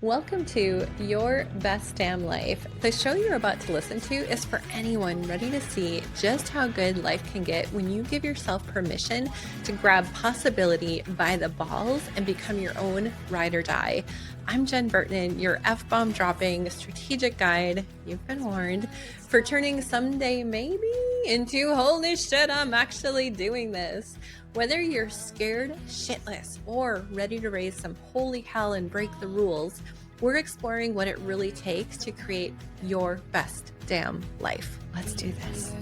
Welcome to Your Best Damn Life. The show you're about to listen to is for anyone ready to see just how good life can get when you give yourself permission to grab possibility by the balls and become your own ride or die. I'm Jen Vertanen, your F-bomb dropping strategic guide, you've been warned, for turning someday maybe into holy shit, I'm actually doing this. Whether you're scared shitless or ready to raise some holy hell and break the rules, we're exploring what it really takes to create your best damn life. Let's do this.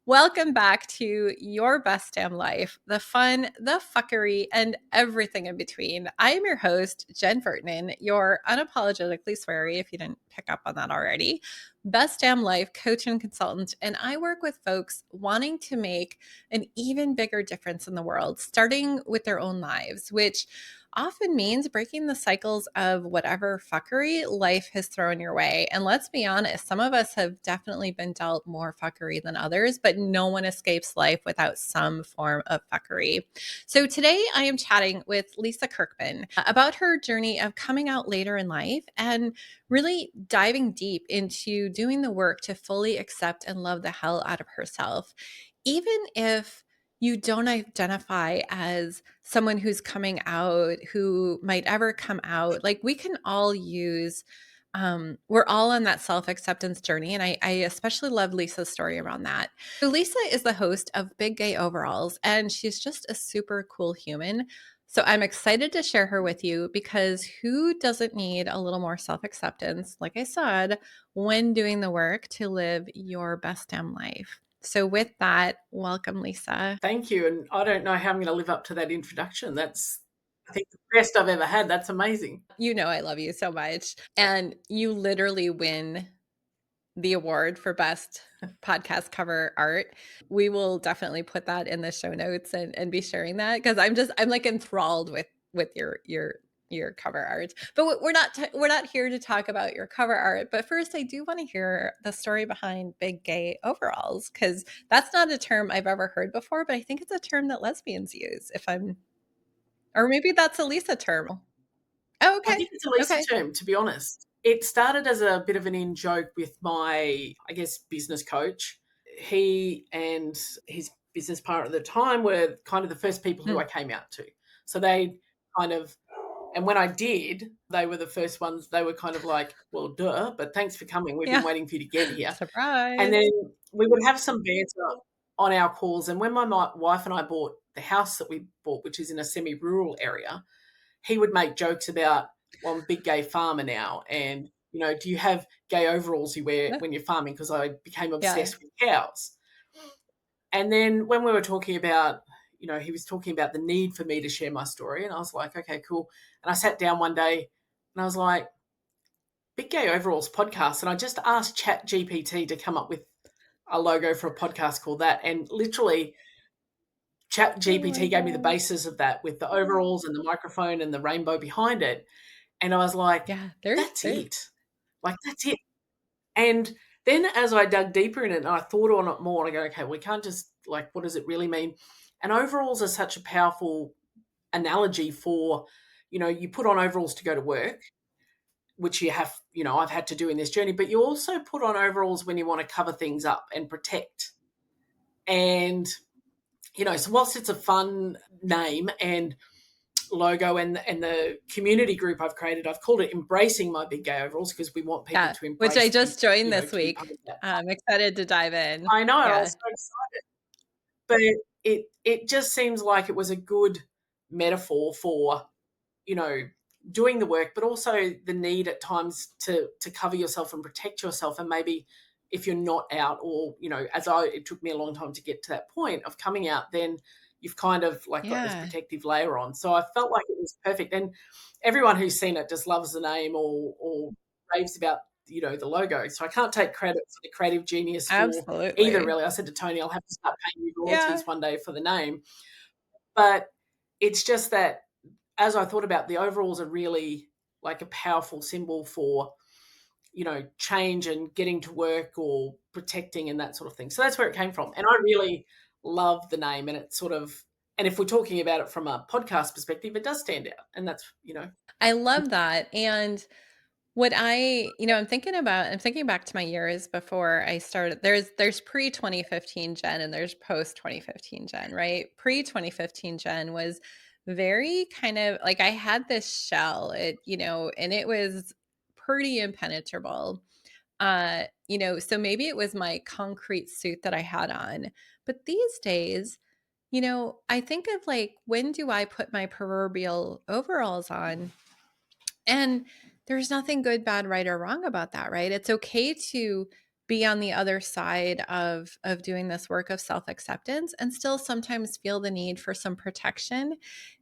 Welcome back to Your Best Damn Life, the fun, the fuckery, and everything in between. I am your host, Jen Vertanen, your unapologetically sweary, if you didn't pick up on that already, best damn life coach and consultant. And I work with folks wanting to make an even bigger difference in the world, starting with their own lives, which often means breaking the cycles of whatever fuckery life has thrown your way. And let's be honest, some of us have definitely been dealt more fuckery than others, but no one escapes life without some form of fuckery. So today I am chatting with Lisa Kirkman about her journey of coming out later in life and really diving deep into doing the work to fully accept and love the hell out of herself. Even if you don't identify as someone who's coming out, who might ever come out, like we can all use, we're all on that self-acceptance journey. And I especially love Lisa's story around that. So Lisa is the host of Big Gay Overalls, and she's just a super cool human. So I'm excited to share her with you because who doesn't need a little more self-acceptance, like I said, when doing the work to live your best damn life? So with that, welcome, Lisa. Thank you. And I don't know how I'm going to live up to that introduction. That's, I think, the best I've ever had. That's amazing. You know I love you so much. And you literally win the award for best podcast cover art. We will definitely put that in the show notes and be sharing that because I'm like enthralled with your cover art. But we're not here to talk about your cover art. But first, I do want to hear the story behind Big Gay Overalls because that's not a term I've ever heard before. But I think it's a term that lesbians use. Or maybe that's a Lisa term. Oh, I okay. think it's a Lisa Okay. term, to be honest. It started as a bit of an in joke with my, I guess, business coach. He and his business partner at the time were kind of the first people who Mm. I came out to. So they kind of, and when I did, they were the first ones. They were kind of like, well, duh, but thanks for coming. We've been Yeah. waiting for you to get here. And Surprise. then we would have some banter on our calls. And when my wife and I bought the house that we bought, which is in a semi-rural area, he would make jokes about, well, I'm a big gay farmer now. And, do you have gay overalls you wear when you're farming? Because I became Yeah. obsessed with cows. And then when we were talking about, he was talking about the need for me to share my story. And I was like, okay, cool. And I sat down one day and I was like, Big Gay Overalls podcast. And I just asked Chat GPT to come up with a logo for a podcast called that. And literally, Chat Oh my GPT gave me the God. basis of that with the overalls and the microphone and the rainbow behind it. And I was like, Yeah, that's there's it. Like, that's it. And then as I dug deeper in it and I thought on it more, and I go, okay, we can't just, like, what does it really mean? And overalls are such a powerful analogy for, you put on overalls to go to work, which you have, I've had to do in this journey, but you also put on overalls when you want to cover things up and protect. And, so whilst it's a fun name and logo and the community group I've created, I've called it Embracing My Big Gay Overalls because we want people yeah, to which I embrace them, just joined this to be part week. of that. I'm excited to dive in. I know, I Yeah. was so excited. But it just seems like it was a good metaphor for, you know, doing the work, but also the need at times to cover yourself and protect yourself. And maybe if you're not out, or, it took me a long time to get to that point of coming out, then you've kind of like got this Yeah. protective layer on. So I felt like it was perfect. And everyone who's seen it just loves the name or raves about, the logo. So I can't take credit for the creative genius for either, Absolutely. really. I said to Tony, I'll have to start paying you Yeah. royalties one day for the name. But it's just that as I thought about, the overalls are really like a powerful symbol for, change and getting to work or protecting and that sort of thing. So that's where it came from. And I really love the name, and it's sort of, and if we're talking about it from a podcast perspective, it does stand out. And that's. I love that. And what I'm thinking back to my years before I started. There's pre 2015 Gen and there's post 2015 Gen, right? Pre 2015 Gen was very kind of like I had this shell, and it was pretty impenetrable. So maybe it was my concrete suit that I had on. But these days, I think of like, when do I put my proverbial overalls on? And there's nothing good, bad, right, or wrong about that, right? It's okay to be on the other side of doing this work of self-acceptance and still sometimes feel the need for some protection.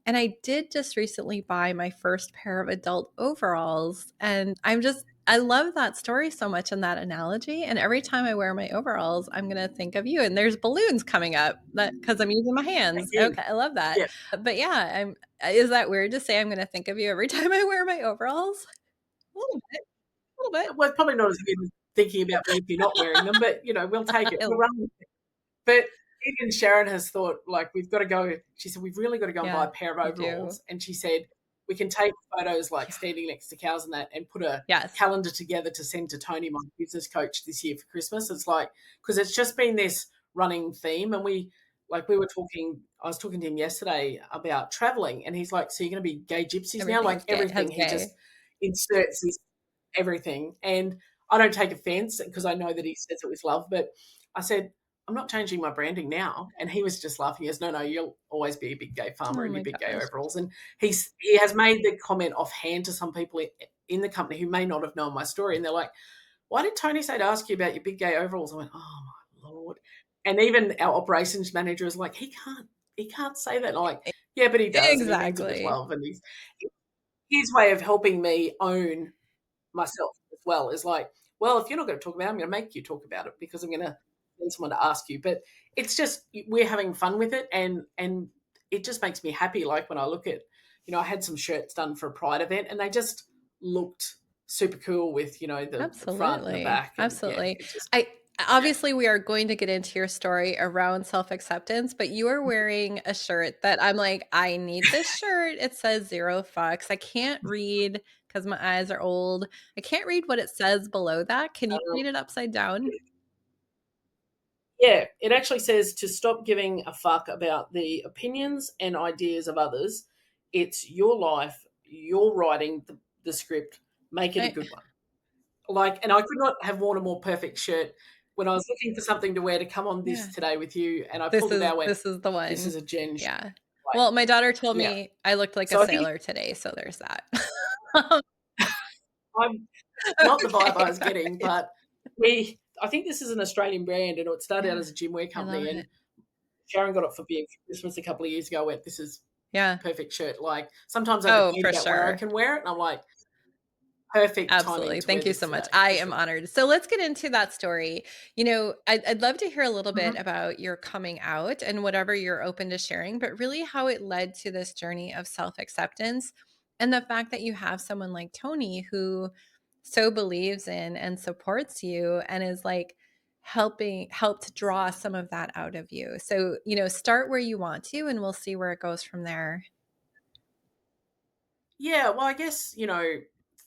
And I did just recently buy my first pair of adult overalls, and I love that story so much and that analogy. And every time I wear my overalls, I'm going to think of you. And there's balloons coming up that because I'm using my hands. Again, Okay, I love that. yeah. But yeah, is that weird to say I'm gonna think of you every time I wear my overalls? A little bit, a little bit. Well, it's probably not as good as thinking about me if you're not wearing them, but, we'll take it. I We'll love run with it. But even Sharon has thought, like, we've got to go. She said, we've really got to go and buy Yeah, a pair of we do. overalls. And she said, we can take photos like Yeah. standing next to cows and that and put a Yes, calendar together to send to Tony, my business coach, this year for Christmas. It's like, because it's just been this running theme. And I was talking to him yesterday about traveling. And he's like, so you're going to be gay gypsies now? everything's Like gay everything. has He just gay. inserts this everything. And I don't take offense because I know that he says it with love. But I said, I'm not changing my branding now. And he was just laughing. He goes, no, you'll always be a big gay farmer Oh in your my big gay gosh. overalls. And he has made the comment offhand to some people in the company who may not have known my story. And they're like, why did Tony say to ask you about your big gay overalls? I went, oh my Lord. And even our operations manager is like, he can't say that. And I'm like, yeah, but he does. And he means it with Exactly. love. And his way of helping me own myself as well is like, well, if you're not going to talk about it, I'm going to make you talk about it because I'm going to send someone to ask you. But it's just we're having fun with it, and it just makes me happy. Like when I look at, I had some shirts done for a Pride event, and they just looked super cool with the front and the Absolutely. back, and yeah, Absolutely. it just I yeah. Obviously we are going to get into your story around self-acceptance, but you are wearing a shirt that I'm like, I need this shirt. It says zero fucks. I can't read because my eyes are old. I can't read what it says below that. Can you Um, read it upside down? yeah, it actually says to stop giving a fuck about the opinions and ideas of others. It's your life, you're writing the script, make it a I, good one. Like, and I could not have worn a more perfect shirt when I was looking for something to wear to come on this yeah. today with you, and I pulled it out, went, This is the "This is one. a Jen shirt." Yeah. Like, Well, my daughter told yeah. me I looked like a So I think sailor today, so there's that. I'm not the vibe I Okay, was all getting, right. but I think this is an Australian brand, and it started out Yeah, as a gym wear I love company, and it. Sharon got it for being for Christmas a couple of years ago. I went, "This is Yeah. perfect shirt." Like sometimes I Oh, debate for about where I sure. can wear it, and I'm like, perfect timing Absolutely. to wear Thank you this so much. today I for am sure. honored. So let's get into that story. I'd love to hear a little bit Mhm. about your coming out and whatever you're open to sharing, but really how it led to this journey of self acceptance and the fact that you have someone like Tony who so believes in and supports you and is like helped draw some of that out of you. So, start where you want to and we'll see where it goes from there. Yeah, well, I guess,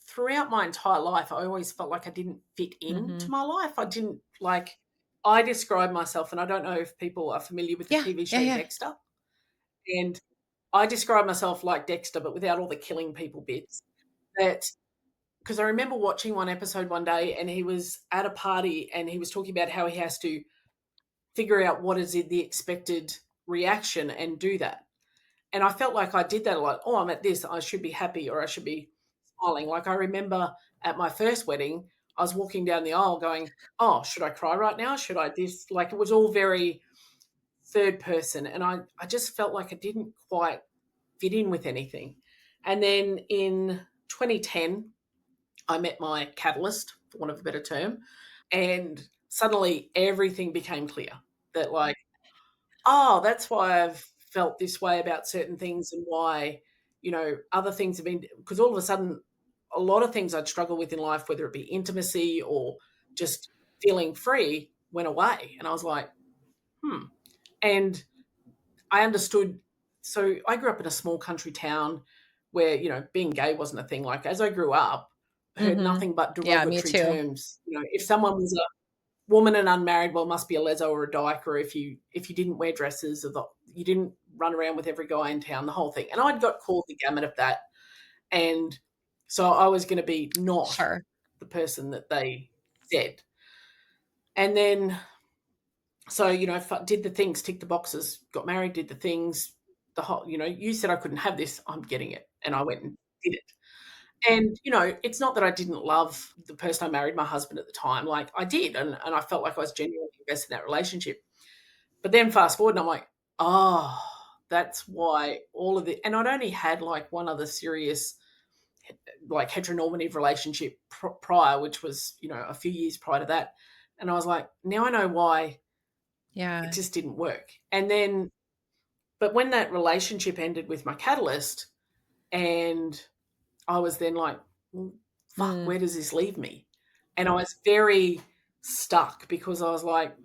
throughout my entire life, I always felt like I didn't fit into Mhm. my life. I didn't like, I describe myself, and I don't know if people are familiar with the Yeah. TV Yeah. show Yeah. Dexter. And I describe myself like Dexter, but without all the killing people bits. That because I remember watching one episode one day, and he was at a party, and he was talking about how he has to figure out what is the expected reaction and do that. And I felt like I did that a lot. Oh, I'm at this. I should be happy or I should be smiling. Like I remember at my first wedding, I was walking down the aisle going, oh, should I cry right now? Should I this? Like it was all very third person. And I just felt like I didn't quite fit in with anything. And then in 2010, I met my catalyst, for want of a better term. And suddenly everything became clear that, like, oh, that's why I've felt this way about certain things and why, other things have been because all of a sudden a lot of things I'd struggle with in life, whether it be intimacy or just feeling free, went away. And I was like, hmm. And I understood. So I grew up in a small country town. where, being gay wasn't a thing. Like, as I grew up, I heard Mhm. nothing but Yeah, me derogatory too. terms. If someone was a woman and unmarried, well, must be a leso or a dyke, or if you didn't wear dresses, or you didn't run around with every guy in town, the whole thing. And I'd got called the gamut of that. And so I was going to be not Sure. the person that they said. And then, so, did the things, ticked the boxes, got married, did the things, the whole, you said I couldn't have this, I'm getting it. And I went and did it. And, it's not that I didn't love the person I married, my husband at the time. Like, I did. And I felt like I was genuinely invested in that relationship. But then fast forward, and I'm like, oh, that's why all of the, and I'd only had like one other serious, like, heteronormative relationship prior, which was, a few years prior to that. And I was like, now I know why it Yeah. just didn't work. And then, but when that relationship ended with my catalyst, and I was then like, well, fuck, Mm. where does this leave me? And I was very stuck, because I was like,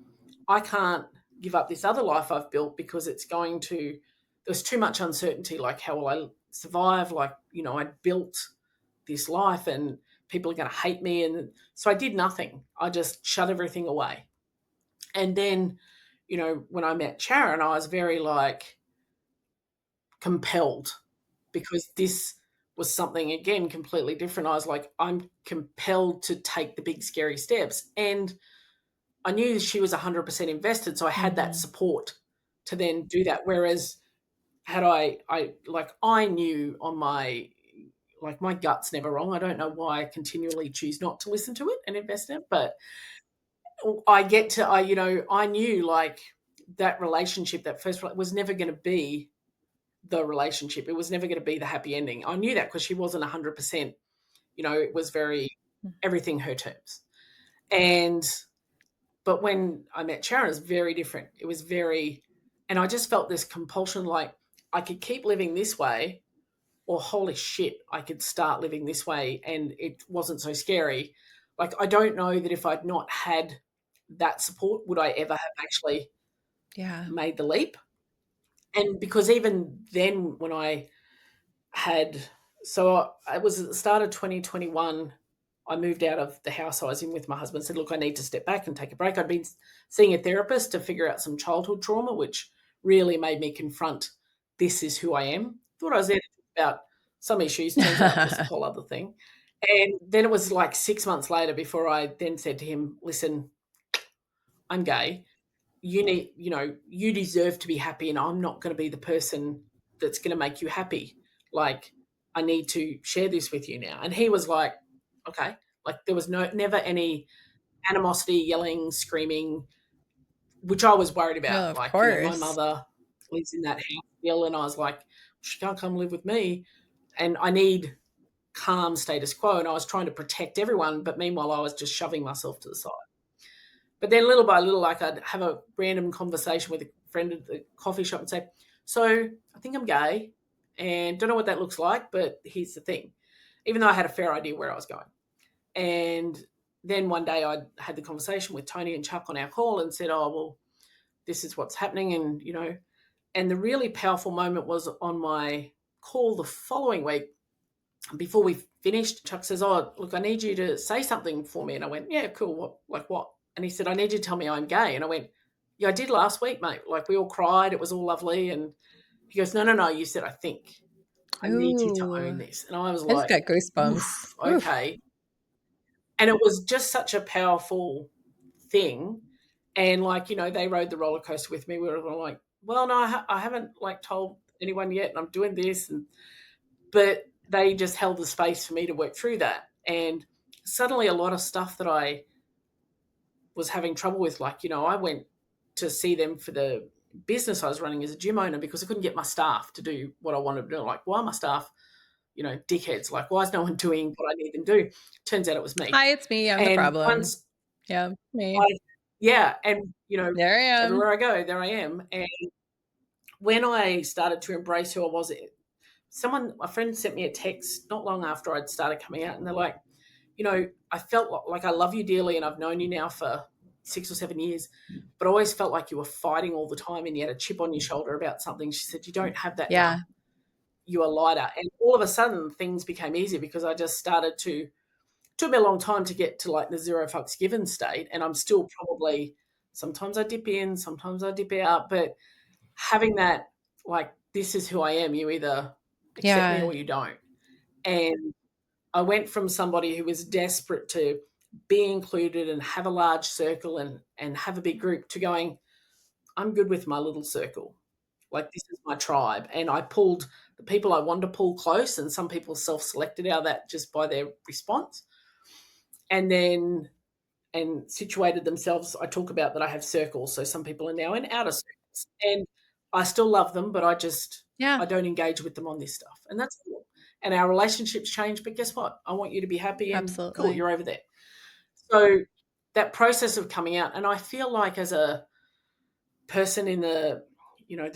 I can't give up this other life I've built, because there's too much uncertainty. Like, how will I survive? Like, I built this life, and people are going to hate me. And so I did nothing. I just shut everything away. And then, when I met Sharon, I was very like compelled, because this was something, again, completely different. I was like, I'm compelled to take the big scary steps. And I knew she was 100% invested, so I had that Mhm. support to then do that. Whereas, had I knew on my gut's never wrong. I don't know why I continually choose not to listen to it and invest in it, but I knew, like, that relationship, that first was never going to be the relationship. It was never going to be the happy ending. I knew that, because she wasn't 100%. It was very everything her terms. And but when I met Sharon, it was very different. It was very, and I just felt this compulsion, like, I could keep living this way, or holy shit, I could start living this way, and it wasn't so scary. Like, I don't know that if I'd not had that support, would I ever have actually Yeah. made the leap. And because even then, when I had, so it was at the start of 2021, I moved out of the house I was in with my husband, said, look, I need to step back and take a break. I'd been seeing a therapist to figure out some childhood trauma, which really made me confront, this is who I am. Thought I was there to talk about some issues. Turns out it was a whole other thing. And then it was like 6 months later before I then said to him, listen, I'm gay. You deserve to be happy, and I'm not going to be the person that's going to make you happy. Like, I need to share this with you now. And he was like, okay. Like, there was never any animosity, yelling, screaming, which I was worried No, about. of Like, my course. mother lives in that house still, and I was like, she can't come live with me, and I need calm status quo. And I was trying to protect everyone, but meanwhile, I was just shoving myself to the side. But then, little by little, like, I'd have a random conversation with a friend at the coffee shop and say, so I think I'm gay, and don't know what that looks like, but here's the thing. Even though I had a fair idea where I was going. And then one day I had the conversation with Tony and Chuck on our call and said, oh, well, this is what's happening. And the really powerful moment was on my call the following week. Before we finished, Chuck says, oh, look, I need you to say something for me. And I went, yeah, cool. What? Like what? And he said, I need you to tell me I'm gay. And I went, yeah, I did last week, mate. Like, we all cried. It was all lovely. And he goes, no, no, no. You said, I think. I need you to own Ooh, this. And I was I just like, got goosebumps. oof, Oof. okay. And it was just such a powerful thing. And, like, they rode the roller coaster with me. We were all like, well, no, I haven't, like, told anyone yet, and I'm doing this. But they just held the space for me to work through that. And suddenly, a lot of stuff that I was having trouble with, like, I went to see them for the business I was running as a gym owner, because I couldn't get my staff to do what I wanted to do. Like, why are my staff, dickheads? Like, why is no one doing what I need them to do? Turns out it was me. Hi, it's me. I'm the And problem. once Yeah, me. I, yeah, and, There I am. everywhere I go, there I am. And when I started to embrace who I was, a friend sent me a text not long after I'd started coming out, and they're like, I felt like I love you dearly, and I've known you now for 6 or 7 years, but I always felt like you were fighting all the time, and you had a chip on your shoulder about something. She said, you don't have that Yeah. now. you are lighter. And all of a sudden, things became easier because I just started to took me a long time to get to like the zero fucks given state. And I'm still probably, sometimes I dip in, sometimes I dip out, but having that, like, this is who I am. You either accept me Yeah. or you don't. And I went from somebody who was desperate to be included and have a large circle and have a big group to going, I'm good with my little circle. Like, this is my tribe. And I pulled the people I wanted to pull close, and some people self selected out of that just by their response. And then, and situated themselves. I talk about that I have circles. So some people are now in outer circles. And I still love them, but Yeah. I don't engage with them on this stuff. And that's cool. And our relationships change, but guess what? I want you to be happy and cool, Absolutely. you're over there. So that process of coming out, and I feel like as a person in the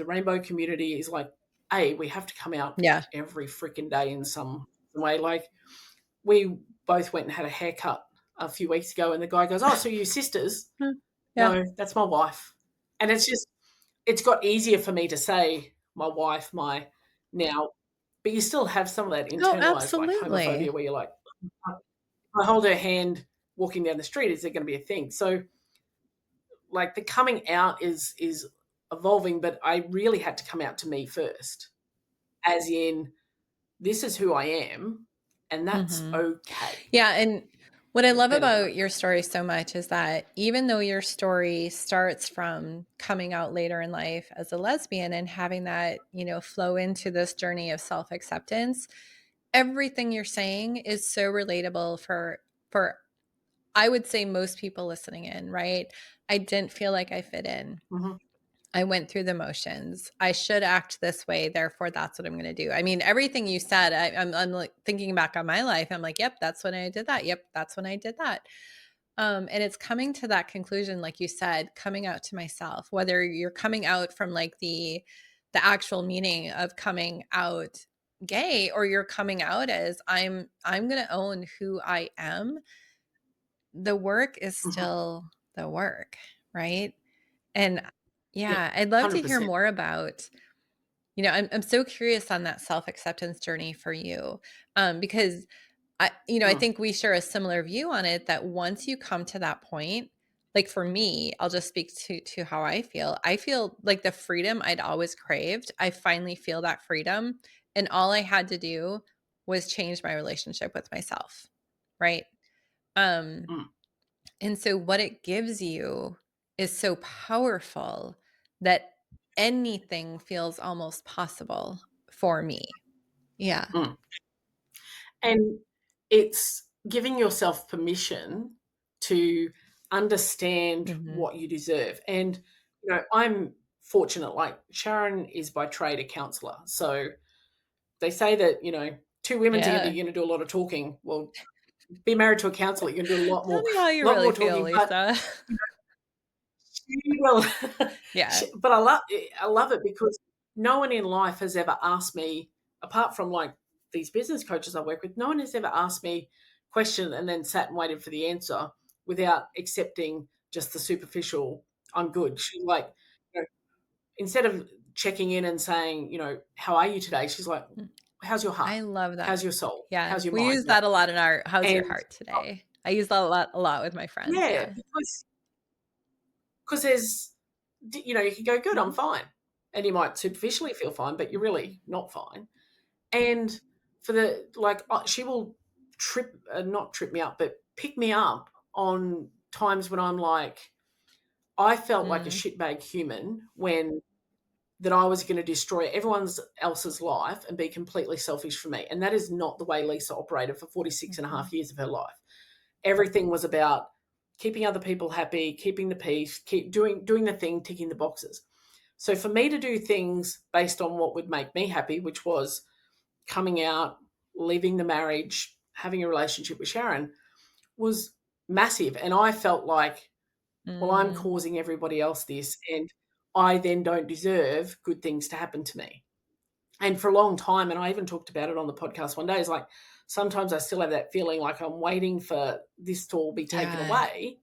rainbow community is like, we have to come out Yeah. every freaking day in some way. Like, we both went and had a haircut a few weeks ago, and the guy goes, "Oh, so you sisters?" Huh. Yeah. No, that's my wife. And it's got easier for me to say my wife, my now, but you still have some of that Oh, internalized like absolutely. homophobia where you're like, I hold her hand walking down the street, is there going to be a thing? So like the coming out is evolving, but I really had to come out to me first, as in, this is who I am, and that's Mhm. okay. Yeah, and what I It's love better than about okay. your story so much is that even though your story starts from coming out later in life as a lesbian and having that, flow into this journey of self-acceptance, everything you're saying is so relatable for I would say most people listening in, right? I didn't feel like I fit in. Mhm, I went through the motions. I should act this way, therefore that's what I'm going to do. I mean, everything you said, I'm like thinking back on my life. I'm like, yep, that's when I did that. Yep, that's when I did that. And it's coming to that conclusion, like you said, coming out to myself. Whether you're coming out from like the actual meaning of coming out gay, or you're coming out as I'm going to own who I am. The work is mhm. still the work, right? And Yeah, yeah, I'd love to hear 100%. more about, I'm so curious on that self-acceptance journey for you. Because I Mm, think we share a similar view on it, that once you come to that point, like for me, I'll just speak to how I feel. I feel like the freedom I'd always craved. I finally feel that freedom. And all I had to do was change my relationship with myself. Right. Um, mm, and so what it gives you is so powerful that anything feels almost possible for me. Yeah. mm. And it's giving yourself permission to understand Mhm. what you deserve. And, I'm fortunate, like Sharon is by trade a counselor. So they say that, two women together, Yeah. you're going to do a lot of talking. Well, be married to a counselor, you're going to do Tell me how you really feel, talking, but Lisa. she will. Yeah. But I love it because no one in life has ever asked me, apart from like these business coaches I work with, no one has ever asked me a question and then sat and waited for the answer without accepting just the superficial, I'm good. She's like, instead of checking in and saying, how are you today? She's like, Mm, how's your heart? I love How's that. your soul? Yeah. How's your We mind? use that a lot in our "How's your And heart today?" I use that a lot with my friends. yeah, Yeah. because there's, you can go, good, I'm Mhm. fine. And you might superficially feel fine, but you're really not fine. And for the, like, she will not trip me up, but pick me up on times when I'm like, I felt like a Mm. shitbag human when that I was going to destroy everyone's else's life and be completely selfish for me. And that is not the way Lisa operated for 46 and a half Mhm. years of her life. Everything was about keeping other people happy, keeping the peace, keep doing the thing, ticking the boxes. So for me to do things based on what would make me happy, which was coming out, leaving the marriage, having a relationship with Sharon, was massive. And I felt like, well, I'm Mm. causing everybody else this, and I then don't deserve good things to happen to me. And for a long time, and I even talked about it on the podcast one day, is like sometimes I still have that feeling like I'm waiting for this to all be taken Yeah. away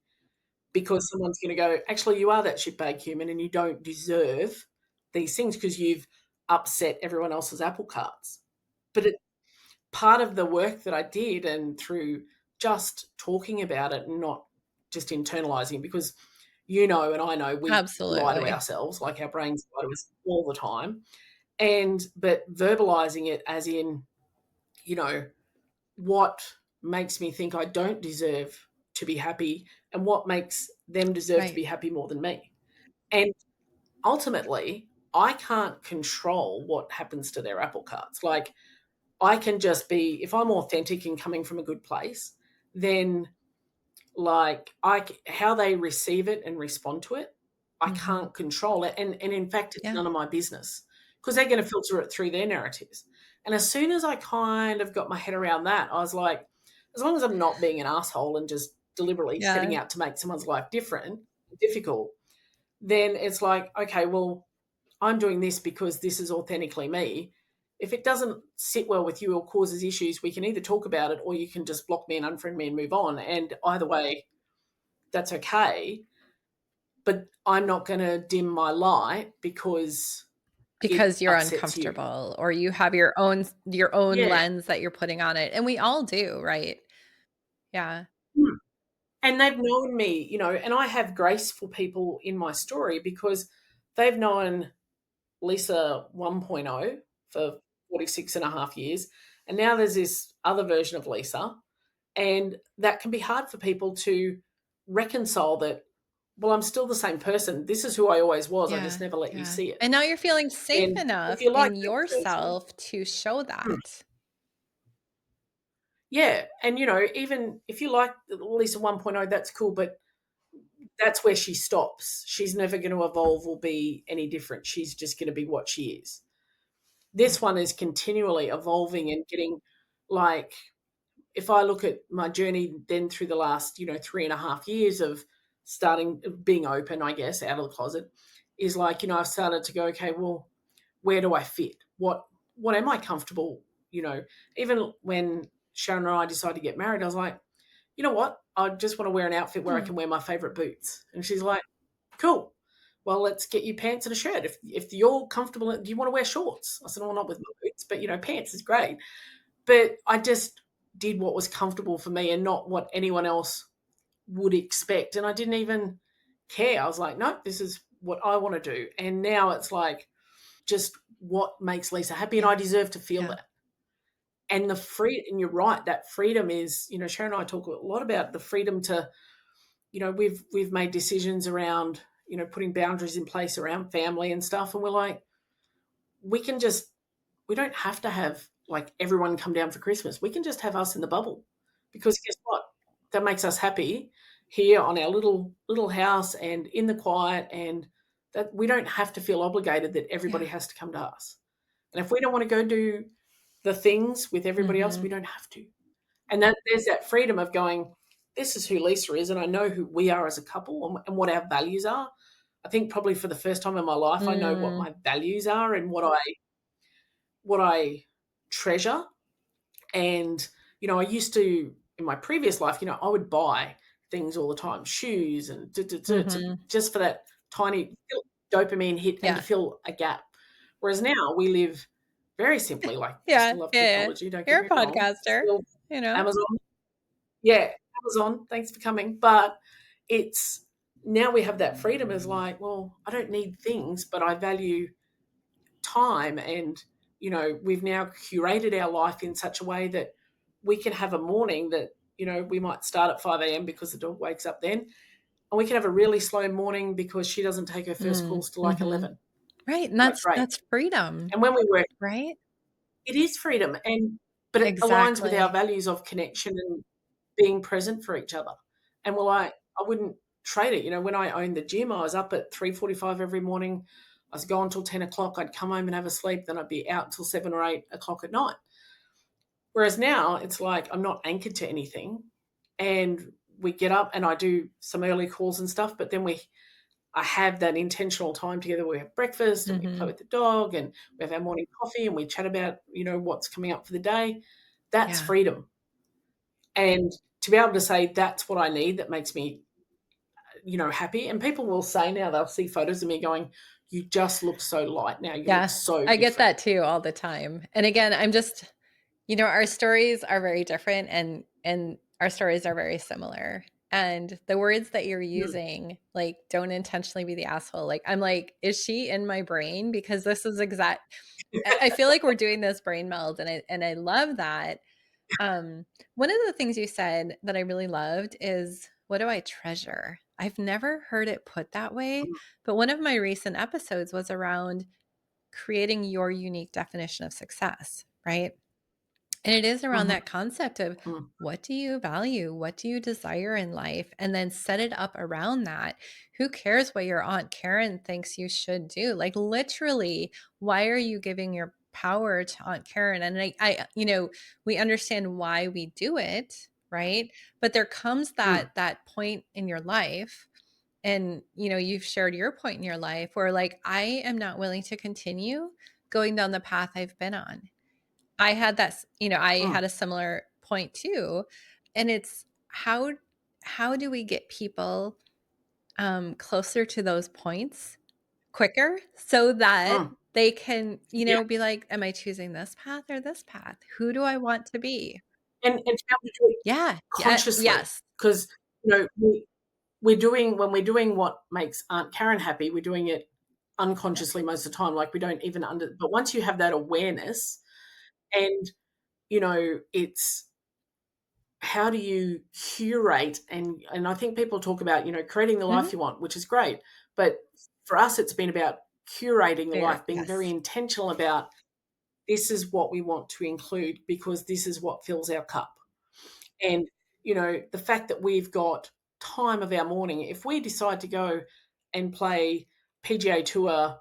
because someone's going to go, actually, you are that shitbag human and you don't deserve these things because you've upset everyone else's apple carts. But it part of the work that I did and through just talking about it and not just internalizing, because and I know we lie to Absolutely. ourselves, like our brains lie to us all the time. But verbalizing it as in, you know, what makes me think I don't deserve to be happy and what makes them deserve to Right. be happy more than me. And ultimately, I can't control what happens to their apple carts. Like, I can just be, if I'm authentic and coming from a good place, then like how they receive it and respond to it, I Hmm. can't control it. And in fact, it's Yeah. none of my business because they're going to filter it through their narratives. And as soon as I kind of got my head around that, I was like, as long as I'm not being an asshole and just deliberately setting Yeah. out to make someone's life difficult, then it's like, okay, well, I'm doing this because this is authentically me. If it doesn't sit well with you or causes issues, we can either talk about it or you can just block me and unfriend me and move on. And either way, that's okay. But I'm not going to dim my light because it Because you're upsets you. uncomfortable or you have your own Yeah. lens that you're putting on it, and we all do, right? Yeah. Hmm. And they've known me, and I have grace for people in my story because they've known Lisa 1.0 for 46 and a half years. And now there's this other version of Lisa. And that can be hard for people to reconcile that, well, I'm still the same person. This is who I always was. I just Yeah, never let you yeah. see it. And now you're feeling safe And if enough you like in that version, yourself to show hmm, that. yeah. And, even if you like Lisa 1.0, that's cool. But that's where she stops. She's never going to evolve or be any different. She's just going to be what she is. This Right. one is continually evolving and getting like, if I look at my journey then through the last, 3.5 years of starting being open, I guess, out of the closet, is like, I've started to go, okay, well, where do I fit? What am I comfortable? You know, Even when Sharon and I decided to get married, I was like, you know what? I just want to wear an outfit where I Hmm. can wear my favorite boots. And she's like, cool. Well, let's get you pants and a shirt. If you're comfortable, do you want to wear shorts? I said, well, not with my boots, but pants is great. But I just did what was comfortable for me and not what anyone else would expect. And I didn't even care. I was like, no, this is what I want to do. And now it's like just what makes Lisa happy. And Yeah, I deserve to feel yeah. that. And and you're right, that freedom is, Sharon and I talk a lot about the freedom to, we've made decisions around, putting boundaries in place around family and stuff. And we're like, we can just we don't have to have like everyone come down for Christmas. We can just have us in the bubble because guess what? That makes us happy here on our little house and in the quiet, and that we don't have to feel obligated that everybody Yeah. has to come to us. And if we don't want to go do the things with everybody else, we Mhm. don't have to. And that there's that freedom of going, this is who Lisa is, and I know who we are as a couple and what our values are. I think probably for the first time in my life, I know what Mm. my values are and what I treasure. And, I used to, in my previous life, I would buy things all the time, shoes and Mhm. just for that tiny dopamine hit and to Yeah. fill a gap. Whereas now we live very simply, like I Yeah, still love yeah, yeah. technology, don't get You're a me wrong. podcaster, Still you know? Amazon. Yeah, Amazon, thanks for coming. But it's now we have that freedom as like, well, I don't need things, but I value time. And we've now curated our life in such a way that we can have a morning that we might start at 5 a.m. because the dog wakes up then, and we can have a really slow morning because she doesn't take her first Mm, calls till like mhm. 11. Right, and Like, that's great. that's freedom, And when we work, right? it is freedom, but it aligns with our Exactly. values of connection and being present for each other. And we're like, I wouldn't trade it. When I owned the gym, I was up at 3:45 every morning. I was gone till 10 o'clock. I'd come home and have a sleep. Then I'd be out till 7 or 8 o'clock at night. Whereas now it's like I'm not anchored to anything. And we get up and I do some early calls and stuff, but then I have that intentional time together. We have breakfast and we play Mhm. with the dog and we have our morning coffee and we chat about, what's coming up for the day. That's Yeah. freedom. And to be able to say that's what I need, that makes me, happy. And people will say now, they'll see photos of me going, you just look so light now. You look Yeah, so I get different. that too all the time. And again, I'm just, our stories are very different, and our stories are very similar. And the words that you're Mm. using, like, don't intentionally be the asshole. Like, I'm like, is she in my brain? Because this is exact. I feel like we're doing this brain meld, and I love that. One of the things you said that I really loved is, what do I treasure? I've never heard it put that way, Mm, but one of my recent episodes was around creating your unique definition of success, right? And it is around mhm, that concept of, mm, what do you value? What do you desire in life? And then set it up around that. Who cares what your Aunt Karen thinks you should do? Like, literally, why are you giving your power to Aunt Karen? And we understand why we do it, right? But there comes mm, that point in your life, and you've shared your point in your life where, like, I am not willing to continue going down the path I've been on. I had I mm, had a similar point too. And it's, how do we get people closer to those points quicker so that mm. they can, Yeah, be like, am I choosing this path or this path? Who do I want to be? and to be able to do it Yeah. Yeah. consciously, Yes. because we're doing when we're doing what makes Aunt Karen happy, we're doing it Yeah. unconsciously most of the time. Like we don't even but once you have that awareness, and it's how do you curate, and I think people talk about creating the life Hmm. you want, which is great, but for us it's been about curating the Very, life, being very yes. intentional about this is what we want to include because this is what fills our cup. And, the fact that we've got time of our morning, if we decide to go and play PGA Tour,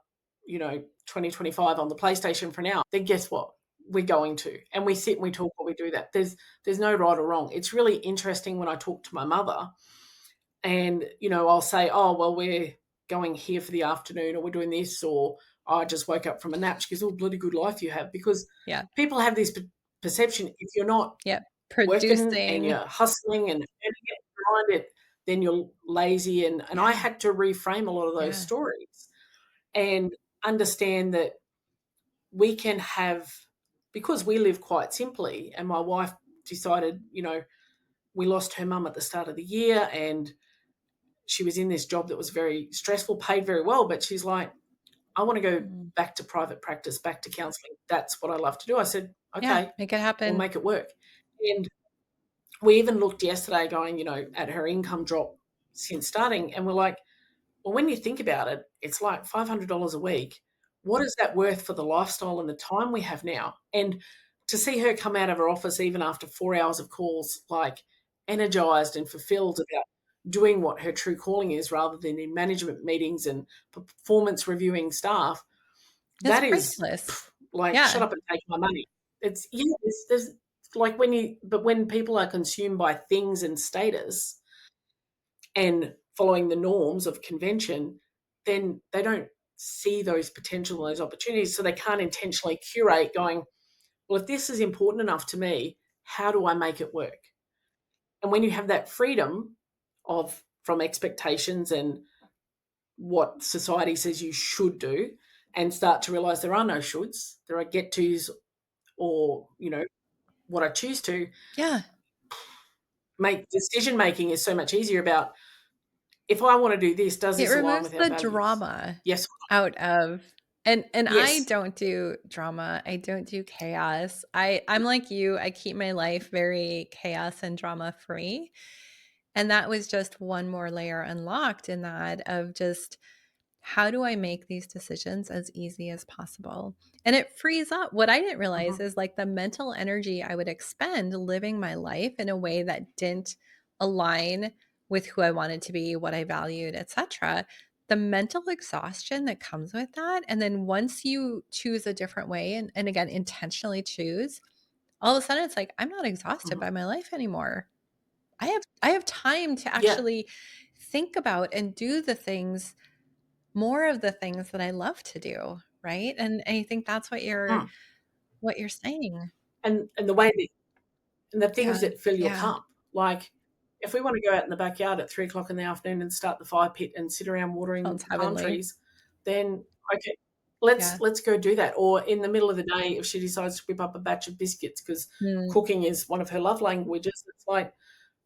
2025 on the PlayStation for an hour, then guess what? We're going to. And we sit and we talk while we do that. There's no right or wrong. It's really interesting when I talk to my mother and, I'll say, oh, well, we're going here for the afternoon or we're doing this, or I just woke up from a nap. She goes, oh, bloody good life you have. Because Yeah. people have this perception if you're not Yep. working and Producing. you're hustling and earning it, behind it, then you're lazy. And I Yeah. had to reframe a lot of those Yeah. stories and understand that we can have, because we live quite simply, and my wife decided, we lost her mum at the start of the year and she was in this job that was very stressful, paid very well, but she's like, I want to go Mm. back to private practice, back to counseling. That's what I love to do. I said, Yeah. okay, Make it we'll happen. make it work. And we even looked yesterday going, at her income drop since starting, and we're like, well, when you think about it, it's like $500 a week. What is that worth for the lifestyle and the time we have now? And to see her come out of her office even after 4 hours of calls, like energized and fulfilled about doing what her true calling is rather than in management meetings and performance reviewing staff, It's that is priceless. like, shut Yeah. up and take my money. It's, there's like when people are consumed by things and status and following the norms of convention, then they don't see those potential and those opportunities. So they can't intentionally curate going, well, if this is important enough to me, how do I make it work? And when you have that freedom of from expectations and what society says you should do, and start to realize there are no shoulds, there are get tos, or what I choose to Yeah. make, decision making is so much easier about, if I want to do this, does It this align removes with our the values? drama Yes. out of, and I Yes. don't do drama. I don't do chaos. I'm like you. I keep my life very chaos and drama free. And that was just one more layer unlocked in that, of just, how do I make these decisions as easy as possible? And it frees up. What I didn't realize Mhm. is, like, the mental energy I would expend living my life in a way that didn't align with who I wanted to be, what I valued, etc. The mental exhaustion that comes with that. And then once you choose a different way, and again, intentionally choose, all of a sudden it's like, I'm not exhausted Mhm. by my life anymore. I have time to Yeah. actually think about and do the things, more of the things that I love to do, right? And I think that's Mm. what you're saying. And the way that, and the things Yeah. that fill your Yeah. cup. Like, if we want to go out in the backyard at 3 o'clock in the afternoon and start the fire pit and sit around watering Sounds palm heavenly. trees, then okay, let's Yeah. let's go do that. Or in the middle of the day, if she decides to whip up a batch of biscuits because Mm, cooking is one of her love languages, it's like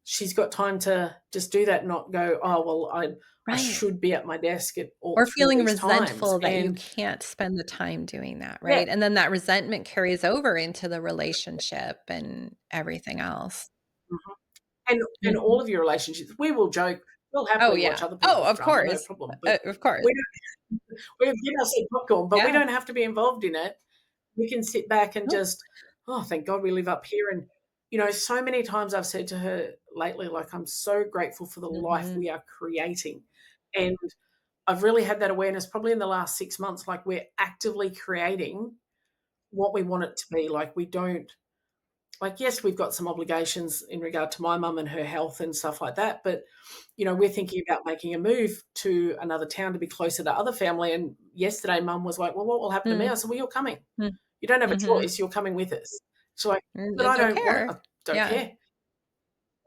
she's got time to just do that, not go, oh well, I right. should be at my desk at Or all feeling these times. resentful that you And can't spend the time doing that, yeah, right? And then that resentment carries over into the relationship and everything else. mhm. And all Mhm. of your relationships, we will joke, we'll Oh, happily watch yeah. other Oh, people's of drama, no course. problem. But Of course. we we give ourselves popcorn, but we Yeah. don't have to be involved in it. We can sit back and Nope. just, oh, thank God we live up here. And, so many times I've said to her lately, like, I'm so grateful for the life Mhm. we are creating. And I've really had that awareness probably in the last 6 months, like, we're actively creating what we want it to be. Like, we don't, like, yes, we've got some obligations in regard to my mum and her health and stuff like that. But, we're thinking about making a move to another town to be closer to other family. And yesterday, mum was like, well, what will happen to me? I Mm, said, well, you're coming. mm, You don't have a mhm. choice. You're coming with us. She's like, but I I don't don't want it. I care. don't Yeah. care.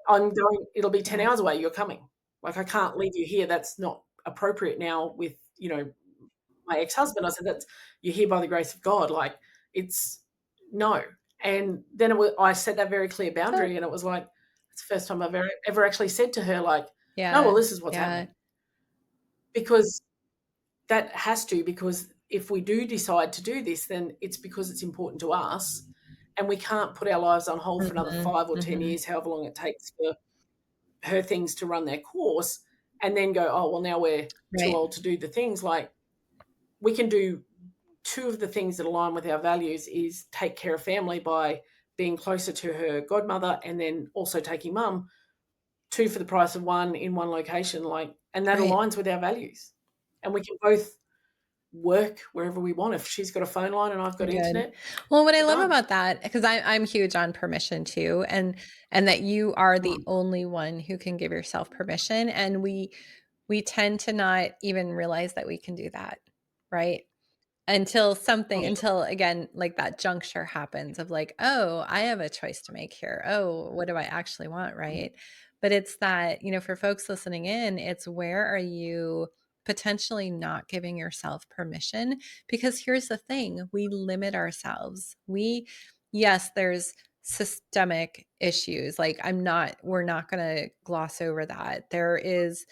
I'm going, it'll be 10 Yeah. hours away. You're coming. Like, I can't leave you here. That's not appropriate now with, my ex husband. I said, that's, you're here by the grace of God. Like, it's no. And then I set that very clear Good. boundary. And it was like, it's the first time I've ever actually said to her, like, no, well, Yeah. this is what's Yeah. happening. Because that has to, because if we do decide to do this, then it's because it's important to us. And we can't put our lives on hold for another Mhm. 5 or 10 Mhm. years, however long it takes for her things to run their course, and then go, oh, well, now we're too Right. old to do the things. Like, we can do two of the things that align with our values is take care of family by being closer to her godmother, and then also taking mum, two for the price of one in one location. Like, and that Right. aligns with our values. And we can both work wherever we want. If she's got a phone line and I've got Good. internet, Well, what I we're love done. about that, because I'm huge on permission too, and that you are the Mm, only one who can give yourself permission, and we tend to not even realize that we can do that, right? mm, Until again, like that juncture happens of like, "Oh, I have a choice to make here. Oh, what do I actually want?" mm, Right? But it's that, for folks listening in, it's where are you potentially not giving yourself permission? Because here's the thing, we limit ourselves. Yes, there's systemic issues. Like we're not going to gloss over that. There is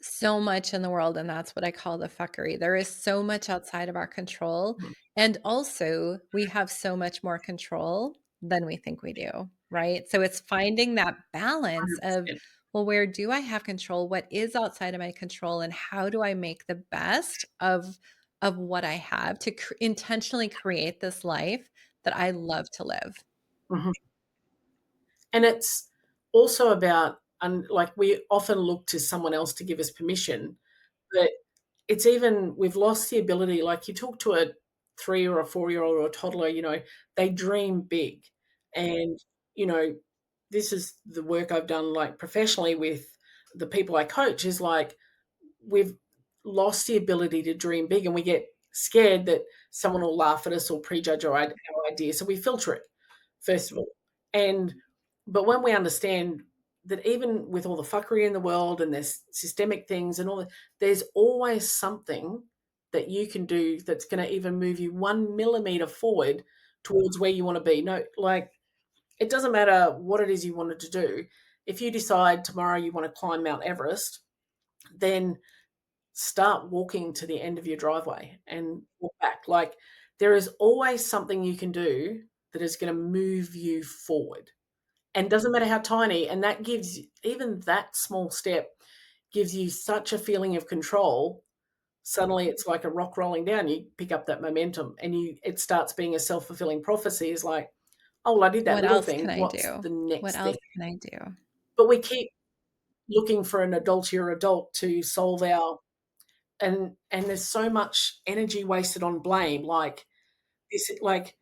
so much in the world, and that's what I call the fuckery. There is so much outside of our control, mm, and also we have so much more control than we think we do, right? So it's finding that balance of, 100%. well, where do I have control? What is outside of my control, and how do I make the best of what I have to intentionally create this life that I love to live? Mhm. And it's also about, and like, we often look to someone else to give us permission, but it's even, we've lost the ability. Like, you talk to a 3 or a 4-year-old or a toddler, they dream big. And, you know, this is the work I've done, like, professionally with the people I coach, is like, we've lost the ability to dream big, and we get scared that someone will laugh at us or prejudge our idea. So we filter it, first of all. And but when we understand that even with all the fuckery in the world and there's systemic things and all that, there's always something that you can do that's going to even move you 1 millimeter forward towards where you want to be. No, like, it doesn't matter what it is you wanted to do. If you decide tomorrow you want to climb Mount Everest, then start walking to the end of your driveway and walk back. Like, there is always something you can do that is going to move you forward. And doesn't matter how tiny, and that gives, even that small step gives you such a feeling of control. Suddenly it's like a rock rolling down. You pick up that momentum, and it starts being a self-fulfilling prophecy. Is like, oh, well, I did that What little else thing. can I What's do? the What next thing? else can I do? But we keep looking for an adultier adult to solve our, and there's so much energy wasted on blame. Like, this, like,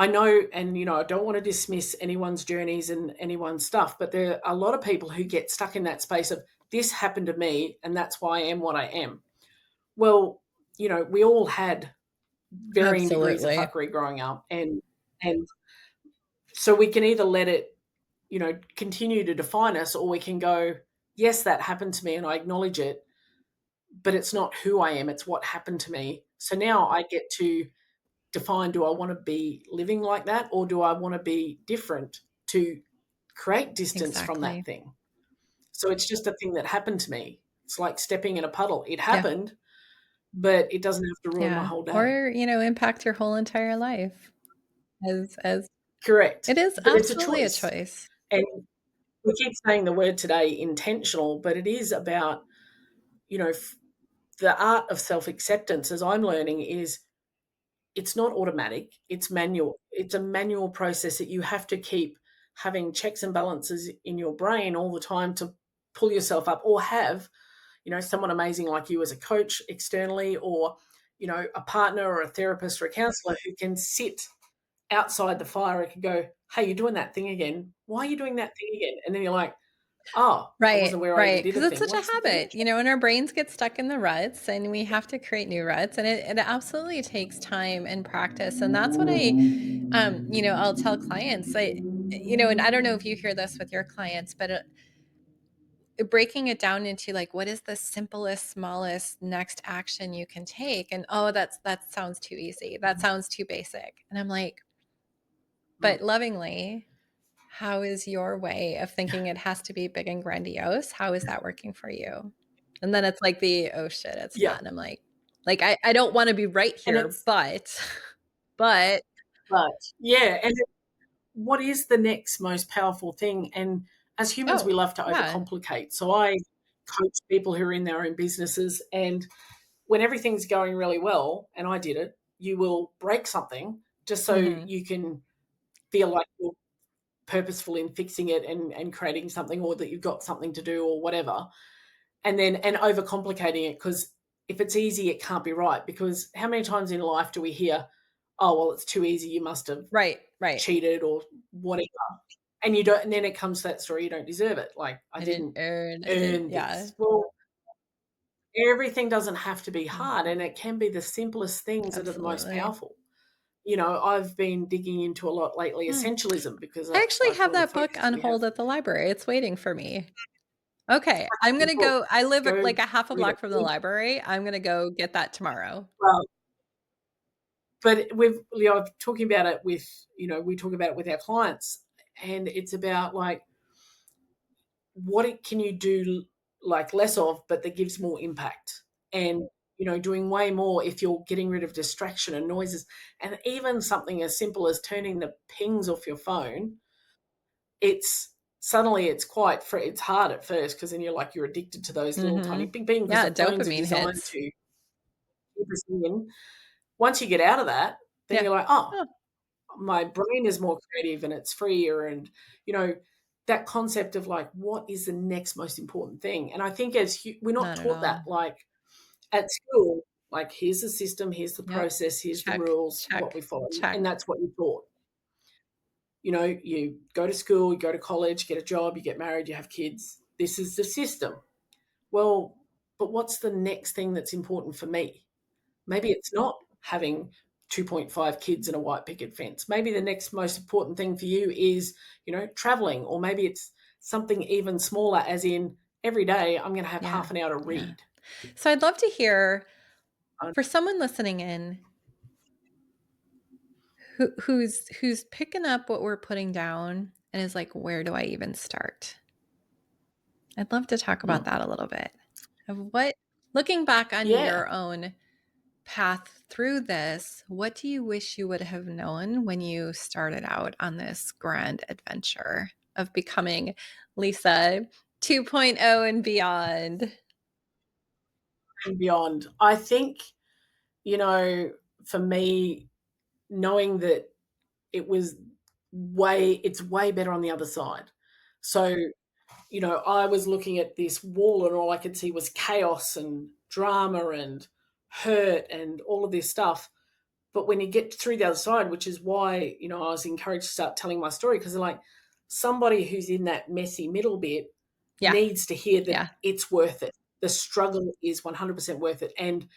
I know, and I don't want to dismiss anyone's journeys and anyone's stuff, but there are a lot of people who get stuck in that space of, this happened to me and that's why I am what I am. Well, we all had varying degrees of Absolutely. fuckery growing up, and so we can either let it, continue to define us, or we can go, yes, that happened to me and I acknowledge it, but it's not who I am, it's what happened to me. So now I get to define, do I want to be living like that, or do I want to be different to create distance from that Exactly. thing? So it's just a thing that happened to me. It's like stepping in a puddle. It Yeah. happened, but it doesn't have to ruin my Yeah. whole day. Or, impact your whole entire life as Correct. it is But it's a absolutely a choice. choice. And we keep saying the word today, intentional, but it is about, you know, the art of self acceptance, as I'm learning, is it's not automatic, it's manual. It's a manual process that you have to keep having checks and balances in your brain all the time to pull yourself up, or have, someone amazing like you as a coach externally, or, a partner or a therapist or a counselor who can sit outside the fire and can go, hey, you're doing that thing again. Why are you doing that thing again? And then you're like, oh, I Right, wasn't aware I even right. did Because a it's thing. such a What's the habit, next and our brains get stuck in the ruts, and we have to create new ruts, and it absolutely takes time and practice, and that's what I'll tell clients, and I don't know if you hear this with your clients, but breaking it down into like, what is the simplest, smallest next action you can take? And oh, that sounds too easy. That sounds too basic. And I'm like, one? but lovingly, how is your way of thinking it has to be big and grandiose? How is that working for you? And then it's like oh shit, it's Yeah. not. And I'm like I don't want to be right And here, it's, but but but yeah. And what is the next most powerful thing? And as humans, we oh love to yeah. overcomplicate. So I coach people who are in their own businesses, and when everything's going really well, and I did it, you will break something just so Hmm. you can feel like you're purposeful in fixing it and creating something, or that you've got something to do or whatever. And overcomplicating it, because if it's easy, it can't be right. Because how many times in life do we hear, oh, well, it's too easy, you must have Right, right. cheated or whatever, and you don't, and then it comes to that story, you don't deserve it, like, I I didn't didn't earn, I didn't, earn yeah, this. Well, everything doesn't have to be hard, mhm, and it can be the simplest things that are the most absolutely. powerful. I've been digging into a lot lately Hmm. essentialism, because I that's actually like have one of the that book focuses on we have. hold at the library. It's waiting for me. Okay, I'm gonna Book, go. I live go like a half a read block from the it. library. I'm gonna go get that tomorrow. Well, but I'm talking about it with, we talk about it with our clients, and it's about like, can you do like less of, but that gives more impact, and doing way more if you're getting rid of distraction and noises, and even something as simple as turning the pings off your phone. It's suddenly it's quite it's hard at first, because then you're addicted to those little tiny Mhm. ping ping, because Yeah, the phones are dopamine designed hits. to keep us in. Once you get out of that, then Yeah. you're like, oh, Oh, my brain is more creative and it's freer. And you know that concept of like, what is the next most important thing? And I think we're not not at taught that, all. like at school, like, here's the system, here's the Yep. process, here's the Check, rules, what we check, follow, and check. that's what you're taught. You go to school, you go to college, get a job, you get married, you have kids. This is the system. Well, but what's the next thing that's important for me? Maybe it's not having 2.5 kids and a white picket fence. Maybe the next most important thing for you is, traveling, or maybe it's something even smaller, as in every day I'm going to have Yeah. half an hour to Yeah. read. So I'd love to hear Um, for someone listening in who's picking up what we're putting down and is like, where do I even start? I'd love to talk about mm, that a little bit. Of what looking back on yeah. your own path through this, what do you wish you would have known when you started out on this grand adventure of becoming Lisa 2.0 and beyond? And beyond. I think, for me, knowing that it's way better on the other side. So, I was looking at this wall, and all I could see was chaos and drama and hurt and all of this stuff. But when you get through the other side, which is why, I was encouraged to start telling my story, because like, somebody who's in that messy middle bit Yeah. needs to hear that Yeah. it's worth it. The struggle is 100% worth it. And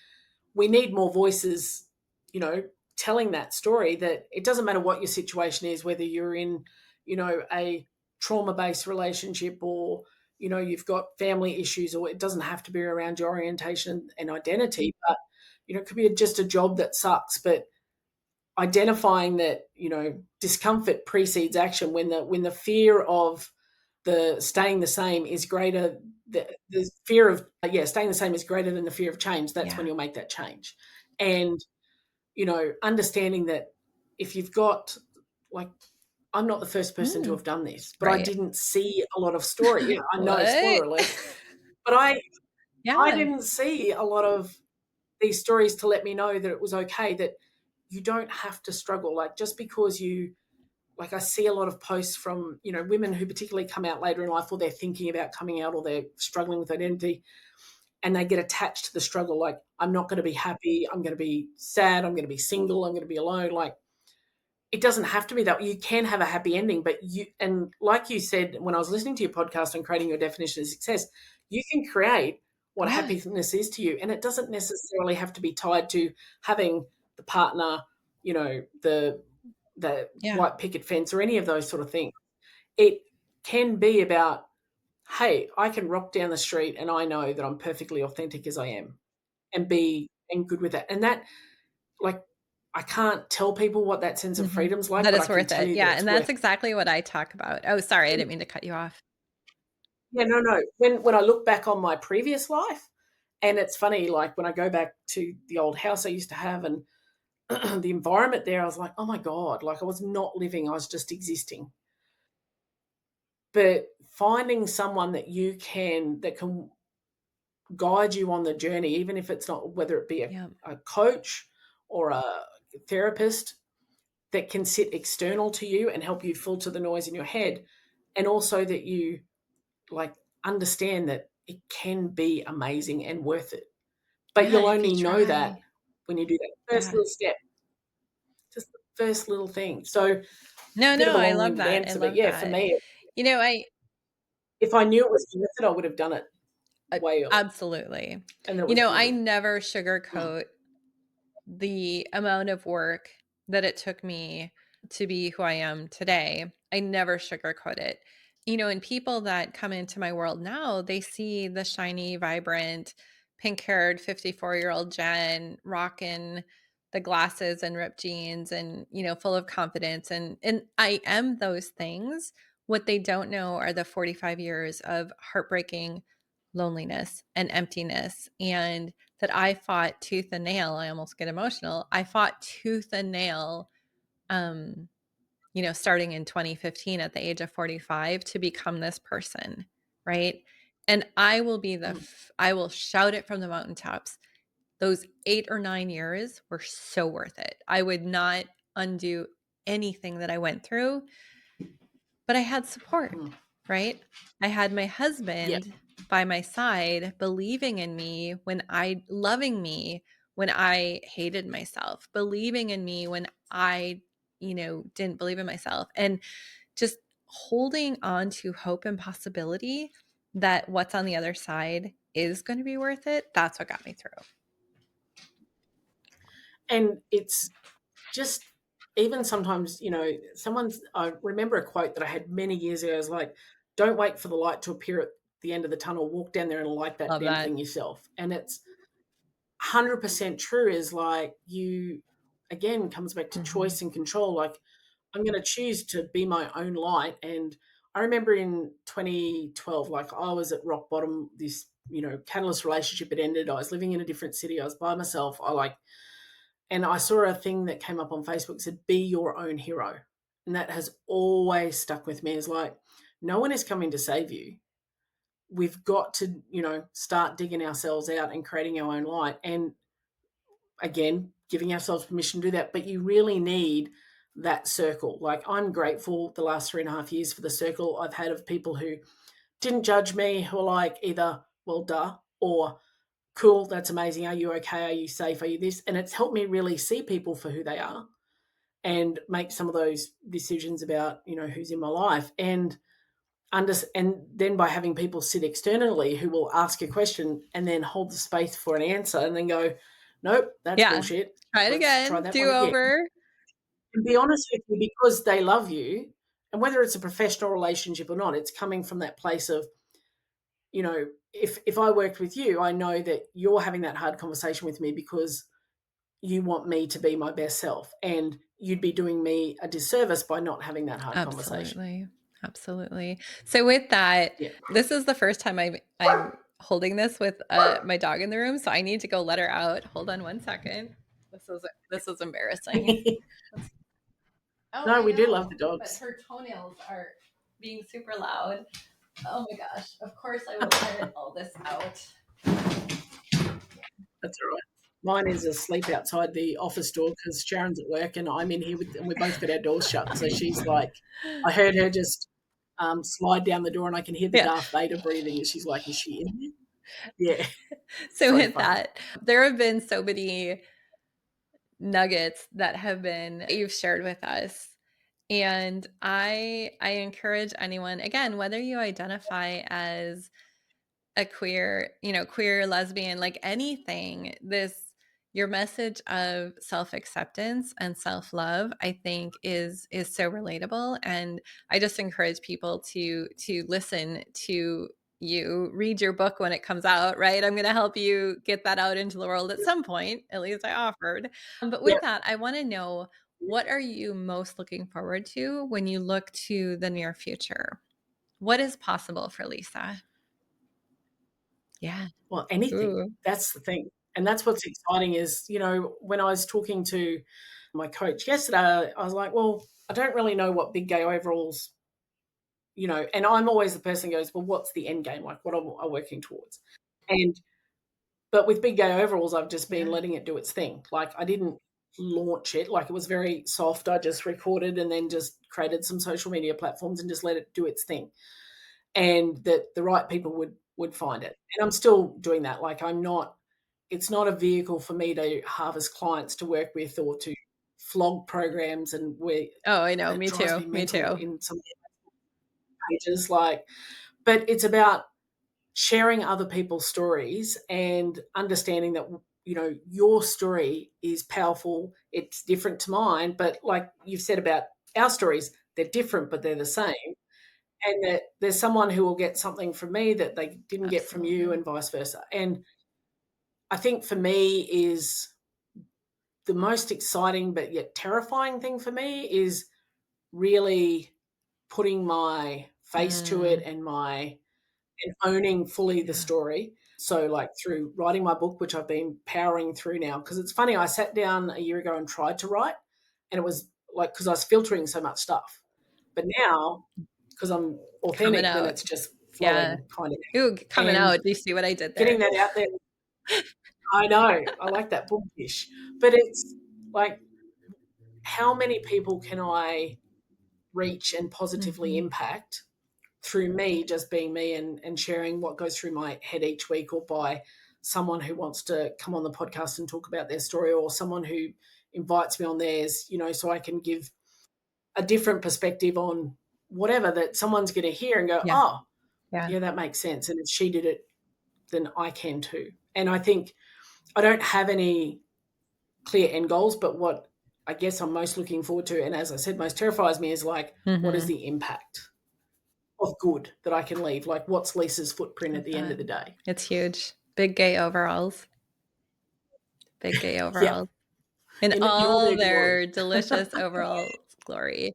we need more voices, you know, telling that story, that it doesn't matter what your situation is, whether you're in, a trauma based relationship, or, you've got family issues, or it doesn't have to be around your orientation and identity, but, it could be just a job that sucks. But identifying that, discomfort precedes action, when the fear of the staying the same is greater, the fear of, staying the same is greater than the fear of change, that's when Yeah. you'll make that change. And, understanding that if you've got, like, I'm not the first person to Mm, have done this, but I right. didn't see a lot of story. Yeah, I know, What? spoiler alert, but I Yeah. didn't see a lot of these stories to let me know that it was okay, that you don't have to struggle. Like, just because I see a lot of posts from, women who particularly come out later in life, or they're thinking about coming out, or they're struggling with identity, and they get attached to the struggle. Like, I'm not going to be happy. I'm going to be sad. I'm going to be single. I'm going to be alone. Like, it doesn't have to be that. You can have a happy ending, but and like you said, when I was listening to your podcast on creating your definition of success, you can create what Yeah. happiness is to you. And it doesn't necessarily have to be tied to having the partner, the Yeah. white picket fence, or any of those sort of things. It can be about, hey, I can rock down the street and I know that I'm perfectly authentic as I am, and be and good with that. And that, like, I can't tell people what that sense of Mhm. freedom's like, That but I it's can worth tell it. you that Yeah, it's and worth. that's exactly what I talk about. Oh, sorry, I didn't mean to cut you off. Yeah, no, no. When I look back on my previous life, and it's funny, like when I go back to the old house I used to have, and the environment there, I was like, oh my God, like I was not living, I was just existing. But finding someone that can guide you on the journey, even if it's not, whether it be Yeah. a coach or a therapist, that can sit external to you and help you filter the noise in your head, and also that you, like, understand that it can be amazing and worth it. But Yeah, you'll if you only know that try. when you do that first Yeah. little step, just the first little thing. So, No, bit of no, a I love long-winded that. I answer, but love yeah, for that. me, You know, I if I knew it was worth it, I would have done it way earlier, absolutely. and then it You was know, I good. never Mm, sugarcoat the amount of work that it took me to be who I am today. I never sugarcoat it. You know, and people that come into my world now, they see the shiny, vibrant, pink haired 54-year-old Jen rocking the glasses and ripped jeans and, full of confidence. And I am those things. What they don't know are the 45 years of heartbreaking loneliness and emptiness, and that I fought tooth and nail. I almost get emotional. I fought tooth and nail, um, starting in 2015 at the age of 45 to become this person, right? And I will be mm, I will shout it from the mountaintops. Those 8 or 9 years were so worth it. I would not undo anything that I went through, but I had support, mm. right? I had my Yeah, husband by my side believing in me loving me when I hated myself, believing in me when I, didn't believe in myself, and just holding on to hope and possibility that what's on the other side is going to be worth it. That's what got me through. and it's just, even sometimes, I remember a quote that I had many years ago. It was like, "Don't wait for the light to appear at the end of the tunnel. Walk down there and light that Love damn that. thing yourself." And it's 100% true. Is like, you, again, comes back to Mhm. choice and control. Like, I'm going to choose to be my own light. And I remember in 2012, like, I was at rock bottom. This, catalyst relationship had ended. I was living in a different city. I was by myself. And I saw a thing that came up on Facebook, said, "Be your own hero." And that has always stuck with me. Is like, no one is coming to save you. We've got to, start digging ourselves out and creating our own light. And again, giving ourselves permission to do that. But you really need that circle. Like, I'm grateful the last 3.5 years for the circle I've had of people who didn't judge me, who are like, either, well, duh, or cool, that's amazing. Are you okay? Are you safe? Are you this? And it's helped me really see people for who they are, and make some of those decisions about, who's in my life. And then by having people sit externally who will ask a question and then hold the space for an answer, and then go, nope, that's Yeah. bullshit. Try it Let's try again. that one Do again. over. And be honest with you, because they love you. And whether it's a professional relationship or not, it's coming from that place of, if I worked with you, I know that you're having that hard conversation with me because you want me to be my best self, and you'd be doing me a disservice by not having that hard conversation. Absolutely. Absolutely. So with that, Yeah. this is the first time I'm holding this with my dog in the room, so I need to go let her out. Hold on one second. This is embarrassing. Let's, oh, No, I we do love the know, but dogs. her toenails are being super loud. Oh my gosh. Of course I will edit all this out. That's all right. Mine is asleep outside the office door because Sharon's at work and I'm in here and we both got our doors shut. So she's like, I heard her just slide down the door and I can hear the Yeah. Darth Vader breathing. And she's like, is she in there? Yeah, So so with funny. that, there have been so many nuggets that have been you've shared with us. And I encourage anyone, again, whether you identify as a queer, queer, lesbian, like anything, your message of self-acceptance and self-love, I think is so relatable. And I just encourage people to listen to you, read your book when it comes out, right? I'm going to help you get that out into the world at some point. At least I offered. But with Yep. that, I want to know, what are you most looking forward to when you look to the near future? What is possible for Lisa? Yeah. Well, anything. Ooh. That's the thing. And that's what's exciting is, when I was talking to my coach yesterday, I was like, well, I don't really know what big gay overalls, and I'm always the person who goes, well, what's the end game? Like, what am I working towards? And, but with big gay overalls, I've just been Yeah. letting it do its thing. Like, I didn't launch it. Like, it was very soft. I just recorded and then just created some social media platforms and just let it do its thing. And that the right people would find it. And I'm still doing that. Like, it's not a vehicle for me to harvest clients to work with or to flog programs and where Oh, I know. that Me drives too. me Me mental too. in some pages. Like, but it's about sharing other people's stories and understanding that your story is powerful. It's different to mine, but like you've said about our stories, they're different but they're the same, and that there's someone who will get something from me that they didn't get from you Absolutely. and vice versa. And I think for me is the most exciting but yet terrifying thing for me is really putting my face to it Mm, and owning fully the yeah. story. So, like through writing my book, which I've been powering through now, because it's funny, I sat down a year ago and tried to write, and it was like because I was filtering so much stuff. But now, because I'm Coming authentic, then out. it's just Yeah. flowing kind of. Ooh, coming And out. Do you see what I did getting there? that out there, I know, I like that bookish, but it's like, how many people can I reach and positively Mhm. impact through me just being me and sharing what goes through my head each week, or by someone who wants to come on the podcast and talk about their story, or someone who invites me on theirs, so I can give a different perspective on whatever that someone's going to hear and go, Yeah. oh, Yeah. yeah, that makes sense. And if she did it, then I can too. And I think I don't have any clear end goals, but what I guess I'm most looking forward to, and as I said, most terrifies me, is like, what is Mhm. the impact of good that I can leave? Like, what's Lisa's footprint Love at the end that. of the day? It's huge. Big gay overalls. Big gay Yeah, overalls. In in all all their glory. their delicious overall glory.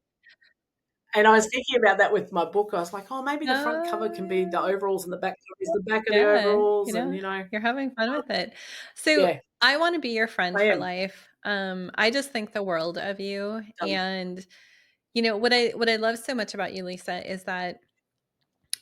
And I was thinking about that with my book. I was like, oh, maybe the front cover can be the Oh, overalls and the back cover is the back of the yeah. overalls. And, You're having fun with it. So yeah, I want to be your friend I for am life. I just think the world of you. done. And what I love so much about you, Lisa, is that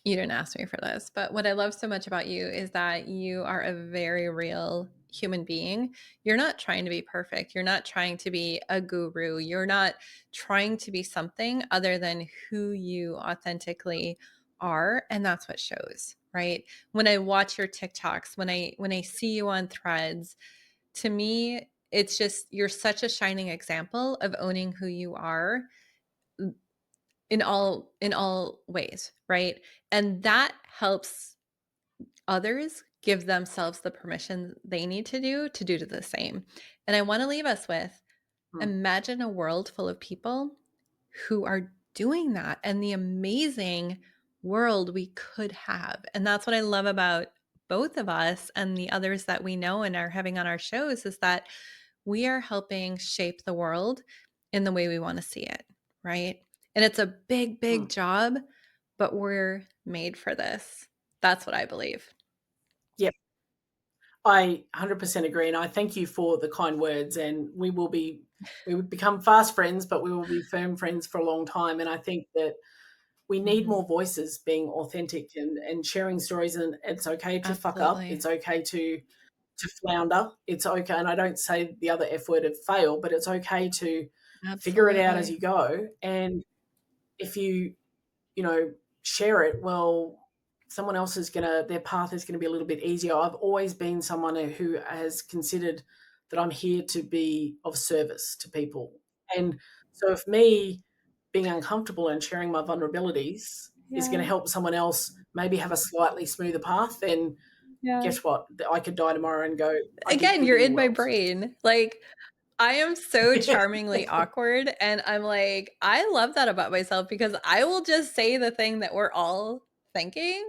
you didn't ask me for this, but what I love so much about you is that you are a very real human being. You're not trying to be perfect. You're not trying to be a guru. You're not trying to be something other than who you authentically are, and that's what shows, right? When I watch your TikToks, when I see you on Threads, to me it's just you're such a shining example of owning who you are in all ways, right? And that helps others give themselves the permission they need to do the same. And I want to leave us with, Mm. imagine a world full of people who are doing that and the amazing world we could have. And that's what I love about both of us and the others that we know and are having on our shows is that we are helping shape the world in the way we want to see it, right? And it's a big, big Mm. job, but we're made for this. That's what I believe. Yep. I 100% agree, and I thank you for the kind words. And we would become fast friends, but we will be firm friends for a long time. And I think that we need Mhm. more voices being authentic and sharing stories. And it's okay to fuck up. Absolutely. It's okay to flounder. It's okay, and I don't say the other F word of fail, but it's okay to figure it out as Absolutely. you go. And if you know, share it, well, someone else is gonna their path is gonna be a little bit easier. I've always been someone who has considered that I'm here to be of service to people. And so if me being uncomfortable and sharing my vulnerabilities is gonna Yeah. help someone else maybe have a slightly smoother path, then Yeah. guess what? I could die tomorrow and go, I did Again, good you're in the in my world. brain. Like, I am so charmingly awkward, and I'm like, I love that about myself because I will just say the thing that we're all thinking,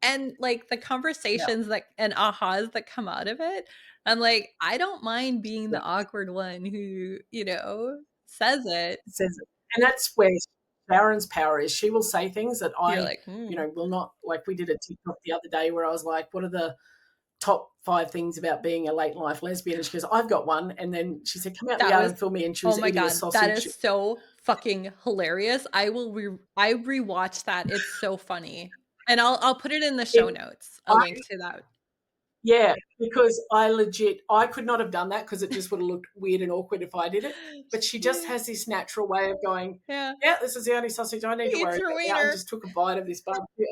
and, like, the Yeah, conversations that and ahas that come out of it, I'm like, I don't mind being the yeah. awkward one who, says it. Says it. And that's where Sharon's power is. She will say things that You're I, like, "Hmm." will not like. We did a TikTok the other day where I was like, "What are the top 5 things about being a late life lesbian?" And she goes, "I've got one." And then she said, "Come out in the That yard was and fill me." And she oh was my eating a god, that sausage. is so fucking hilarious. I rewatched that, it's so funny. And I'll put it in the It show notes, a I link to that. Yeah, because I could not have done that because it just would have looked weird and awkward if I did it. But she just Yeah, has this natural way of going, yeah. "Yeah, this is the only sausage I need to Eats worry your about now," and wiener. just took a bite of this barbecue.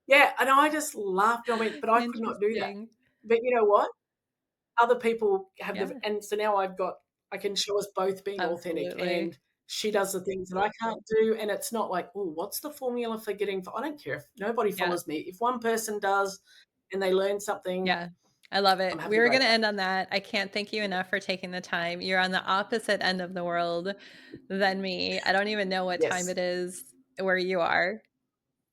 Yeah, and I just laughed. I went, "But I could not do that." Interesting. But you know what? Other people have Yeah, and so now I can show us both being authentic, absolutely. and she does the things that I can't do, and it's not like, "Oh, what's the formula for getting" I don't care if nobody Yeah, follows me. If one person does and they learn something, yeah. I love I'm it. having We a were great gonna day. end on that. I can't thank you enough for taking the time. You're on the opposite end of the world than me. I don't even know what time Yes. it is where you are.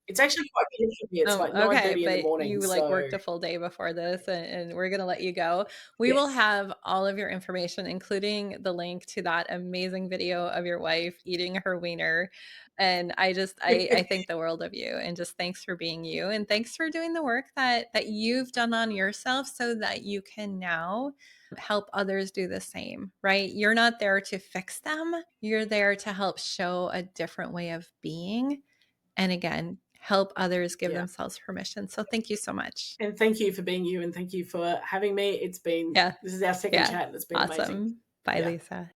It's actually quite good for me. It's like Okay, 9:30 in the but morning, you, like, so worked a full day before this, and we're gonna let you go. We will yes. have all of your information, including the link to that amazing video of your wife eating her wiener, and I think the world of you, and just thanks for being you, and thanks for doing the work that you've done on yourself so that you can now help others do the same, right? You're not there to fix them, you're there to help show a different way of being, and again, help others give Yeah. themselves permission. So thank you so much. And thank you for being you, and thank you for having me. Yeah. This is our second Yeah. chat, and it's been amazing. Awesome. Bye, Yeah. Lisa.